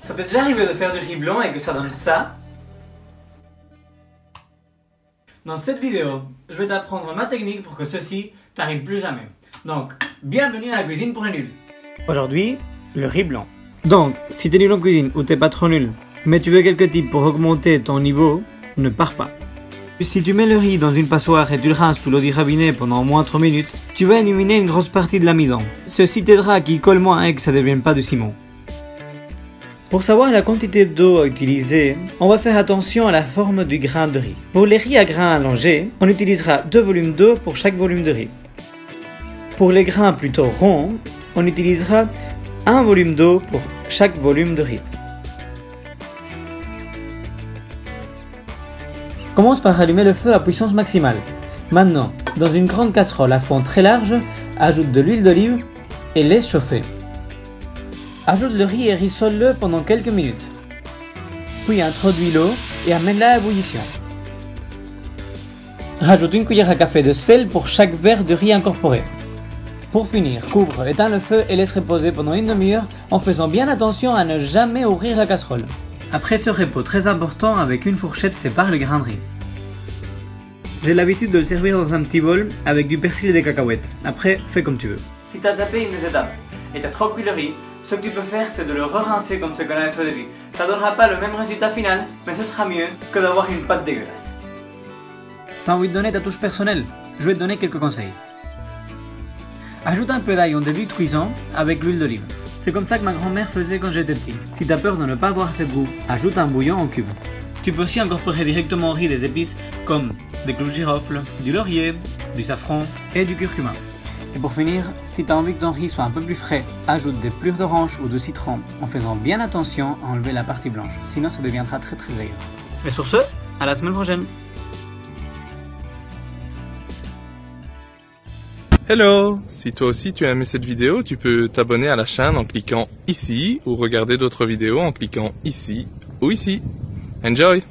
Ça peut déjà arriver de faire du riz blanc et que ça donne ça? Dans cette vidéo, je vais t'apprendre ma technique pour que ceci t'arrive plus jamais. Donc, bienvenue à la cuisine pour les nuls. Aujourd'hui, le riz blanc. Donc, si t'es nul en cuisine ou t'es pas trop nul, mais tu veux quelques tips pour augmenter ton niveau, ne pars pas. Si tu mets le riz dans une passoire et tu le rinces sous l'eau du robinet pendant au moins 3 minutes, tu vas éliminer une grosse partie de l'amidon. Ceci t'aidera à qu'il colle moins et que ça ne devienne pas du ciment. Pour savoir la quantité d'eau à utiliser, on va faire attention à la forme du grain de riz. Pour les riz à grains allongés, on utilisera 2 volumes d'eau pour chaque volume de riz. Pour les grains plutôt ronds, on utilisera 1 volume d'eau pour chaque volume de riz. Commence par allumer le feu à puissance maximale. Maintenant, dans une grande casserole à fond très large, ajoute de l'huile d'olive et laisse chauffer. Ajoute le riz et rissole-le pendant quelques minutes. Puis introduis l'eau et amène-la à ébullition. Rajoute une cuillère à café de sel pour chaque verre de riz incorporé. Pour finir, couvre, éteins le feu et laisse reposer pendant une demi-heure en faisant bien attention à ne jamais ouvrir la casserole. Après ce repos très important, avec une fourchette sépare les grains de riz. J'ai l'habitude de le servir dans un petit bol avec du persil et des cacahuètes. Après, fais comme tu veux. Si t'as zappé une des étapes et t'as trop cuit le riz, ce que tu peux faire c'est de le re-rincer comme ce qu'on avait fait au début. Ça donnera pas le même résultat final, mais ce sera mieux que d'avoir une pâte dégueulasse. T'as envie de donner ta touche personnelle? Je vais te donner quelques conseils. Ajoute un peu d'ail en début de cuisson avec l'huile d'olive. C'est comme ça que ma grand-mère faisait quand j'étais petit. Si t'as peur de ne pas avoir assez de goût, ajoute un bouillon en cube. Tu peux aussi incorporer directement au riz des épices comme des clous de girofle, du laurier, du safran et du curcuma. Et pour finir, si t'as envie que ton riz soit un peu plus frais, ajoute des pelures d'orange ou de citron en faisant bien attention à enlever la partie blanche, sinon ça deviendra très aigre. Et sur ce, à la semaine prochaine. Hello! Si toi aussi tu as aimé cette vidéo, tu peux t'abonner à la chaîne en cliquant ici ou regarder d'autres vidéos en cliquant ici ou ici. Enjoy!